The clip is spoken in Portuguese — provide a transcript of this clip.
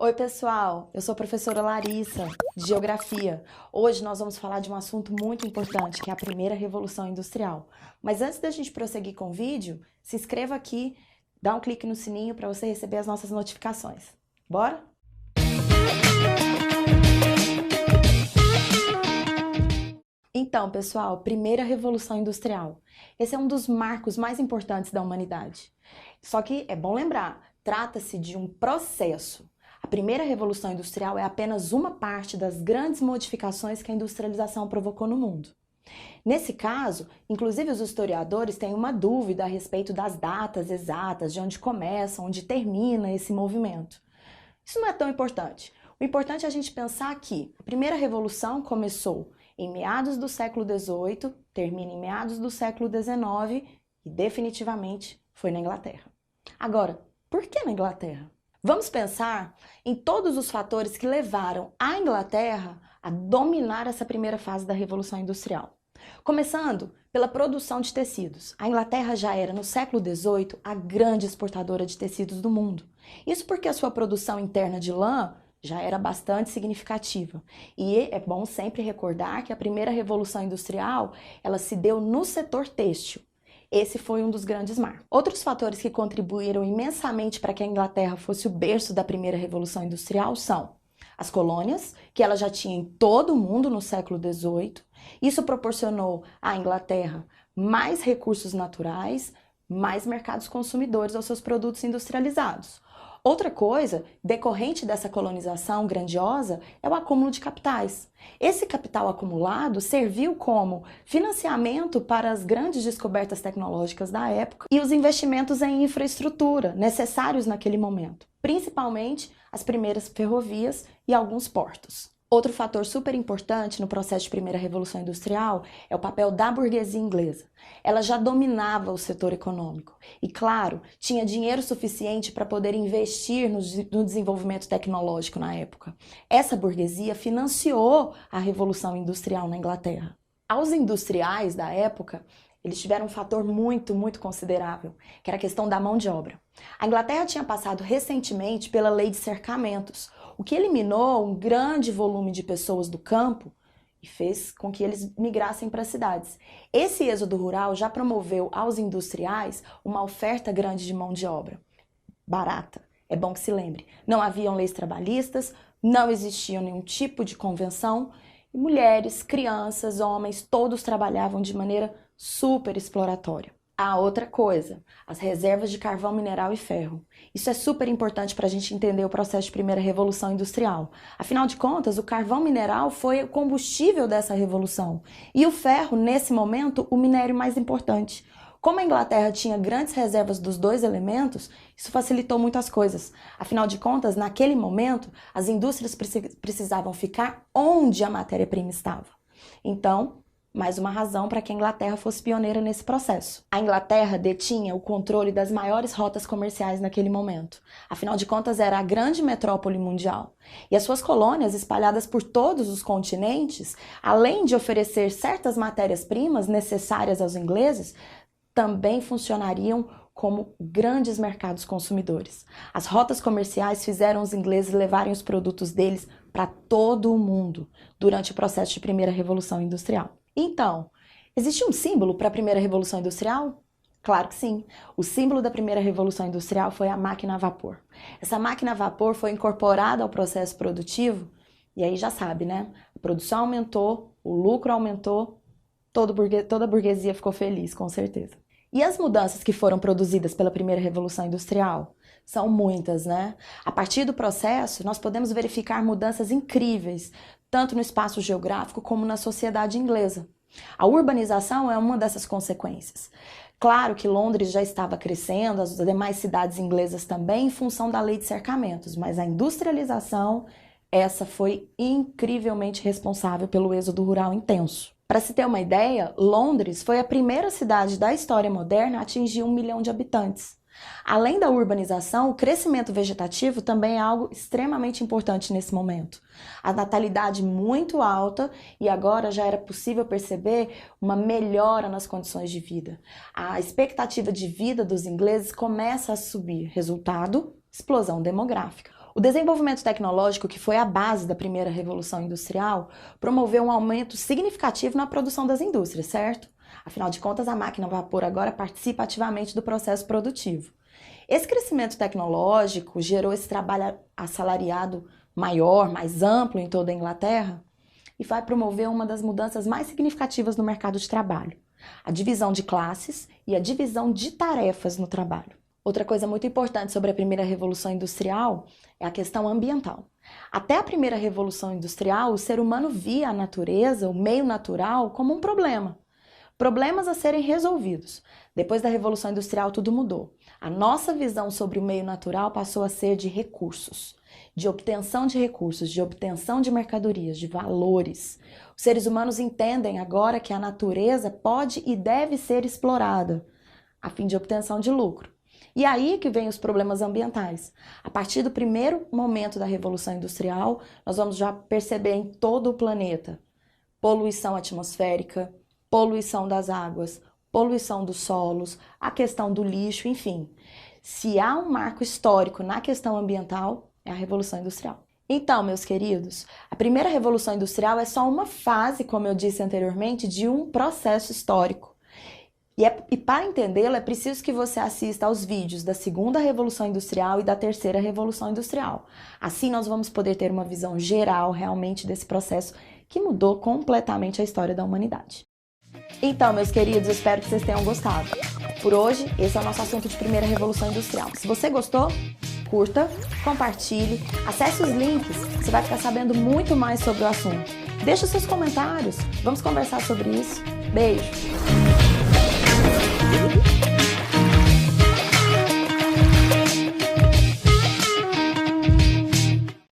Oi, pessoal! Eu sou a professora Larissa, de Geografia. Hoje nós vamos falar de um assunto muito importante, que é a primeira Revolução Industrial. Mas antes da gente prosseguir com o vídeo, se inscreva aqui, dá um clique no sininho para você receber as nossas notificações. Bora? Então, pessoal, primeira Revolução Industrial. Esse é um dos marcos mais importantes da humanidade. Só que é bom lembrar, trata-se de um processo. A primeira Revolução Industrial é apenas uma parte das grandes modificações que a industrialização provocou no mundo. Nesse caso, inclusive os historiadores têm uma dúvida a respeito das datas exatas, de onde começa, onde termina esse movimento. Isso não é tão importante. O importante é a gente pensar que a primeira revolução começou em meados do século XVIII, termina em meados do século XIX e definitivamente foi na Inglaterra. Agora, por que na Inglaterra? Vamos pensar em todos os fatores que levaram a Inglaterra a dominar essa primeira fase da Revolução Industrial. Começando pela produção de tecidos. A Inglaterra já era, no século XVIII, a grande exportadora de tecidos do mundo. Isso porque a sua produção interna de lã já era bastante significativa. E é bom sempre recordar que a primeira Revolução Industrial, ela se deu no setor têxtil. Esse foi um dos grandes marcos. Outros fatores que contribuíram imensamente para que a Inglaterra fosse o berço da primeira Revolução Industrial são as colônias, que ela já tinha em todo o mundo no século XVIII. Isso proporcionou à Inglaterra mais recursos naturais, mais mercados consumidores aos seus produtos industrializados. Outra coisa, decorrente dessa colonização grandiosa, é o acúmulo de capitais. Esse capital acumulado serviu como financiamento para as grandes descobertas tecnológicas da época e os investimentos em infraestrutura necessários naquele momento, principalmente as primeiras ferrovias e alguns portos. Outro fator super importante no processo de primeira Revolução Industrial é o papel da burguesia inglesa. Ela já dominava o setor econômico e, claro, tinha dinheiro suficiente para poder investir no desenvolvimento tecnológico na época. Essa burguesia financiou a Revolução Industrial na Inglaterra. Aos industriais da época, eles tiveram um fator muito considerável, que era a questão da mão de obra. A Inglaterra tinha passado recentemente pela Lei de Cercamentos, o que eliminou um grande volume de pessoas do campo e fez com que eles migrassem para as cidades. Esse êxodo rural já promoveu aos industriais uma oferta grande de mão de obra, barata. É bom que se lembre, não haviam leis trabalhistas, não existia nenhum tipo de convenção, e mulheres, crianças, homens, todos trabalhavam de maneira super exploratória. Outra coisa, as reservas de carvão mineral e ferro. Isso é super importante para a gente entender o processo de primeira revolução industrial. Afinal de contas, o carvão mineral foi o combustível dessa revolução e o ferro, nesse momento, o minério mais importante. Como a Inglaterra tinha grandes reservas dos dois elementos, isso facilitou muitas coisas. Afinal de contas, naquele momento, as indústrias precisavam ficar onde a matéria-prima estava. Então, mais uma razão para que a Inglaterra fosse pioneira nesse processo. A Inglaterra detinha o controle das maiores rotas comerciais naquele momento. Afinal de contas, era a grande metrópole mundial. E as suas colônias, espalhadas por todos os continentes, além de oferecer certas matérias-primas necessárias aos ingleses, também funcionariam como grandes mercados consumidores. As rotas comerciais fizeram os ingleses levarem os produtos deles para todo o mundo durante o processo de primeira Revolução Industrial. Então, existe um símbolo para a primeira Revolução Industrial? Claro que sim. O símbolo da primeira Revolução Industrial foi a máquina a vapor. Essa máquina a vapor foi incorporada ao processo produtivo e aí já sabe, né? A produção aumentou, o lucro aumentou, toda a burguesia ficou feliz, com certeza. E as mudanças que foram produzidas pela primeira Revolução Industrial? São muitas, né? A partir do processo, nós podemos verificar mudanças incríveis, tanto no espaço geográfico como na sociedade inglesa. A urbanização é uma dessas consequências. Claro que Londres já estava crescendo, as demais cidades inglesas também, em função da lei de cercamentos, mas a industrialização, essa foi incrivelmente responsável pelo êxodo rural intenso. Para se ter uma ideia, Londres foi a primeira cidade da história moderna a atingir 1 milhão de habitantes. Além da urbanização, o crescimento vegetativo também é algo extremamente importante nesse momento. A natalidade muito alta e agora já era possível perceber uma melhora nas condições de vida. A expectativa de vida dos ingleses começa a subir. Resultado, explosão demográfica. O desenvolvimento tecnológico, que foi a base da primeira revolução industrial, promoveu um aumento significativo na produção das indústrias, certo? Afinal de contas, a máquina a vapor agora participa ativamente do processo produtivo. Esse crescimento tecnológico gerou esse trabalho assalariado maior, mais amplo em toda a Inglaterra e vai promover uma das mudanças mais significativas no mercado de trabalho, a divisão de classes e a divisão de tarefas no trabalho. Outra coisa muito importante sobre a primeira revolução industrial é a questão ambiental. Até a primeira revolução industrial, o ser humano via a natureza, o meio natural, como um problema. Problemas a serem resolvidos. Depois da Revolução Industrial, tudo mudou. A nossa visão sobre o meio natural passou a ser de recursos, de obtenção de recursos, de obtenção de mercadorias, de valores. Os seres humanos entendem agora que a natureza pode e deve ser explorada, a fim de obtenção de lucro. E aí que vem os problemas ambientais. A partir do primeiro momento da Revolução Industrial, nós vamos já perceber em todo o planeta poluição atmosférica, poluição das águas, poluição dos solos, a questão do lixo, enfim. Se há um marco histórico na questão ambiental, é a Revolução Industrial. Então, meus queridos, a primeira Revolução Industrial é só uma fase, como eu disse anteriormente, de um processo histórico. E para entendê-lo, é preciso que você assista aos vídeos da segunda Revolução Industrial e da terceira Revolução Industrial. Assim, nós vamos poder ter uma visão geral, realmente, desse processo que mudou completamente a história da humanidade. Então, meus queridos, espero que vocês tenham gostado. Por hoje, esse é o nosso assunto de primeira Revolução Industrial. Se você gostou, curta, compartilhe, acesse os links, você vai ficar sabendo muito mais sobre o assunto. Deixe os seus comentários, vamos conversar sobre isso. Beijo!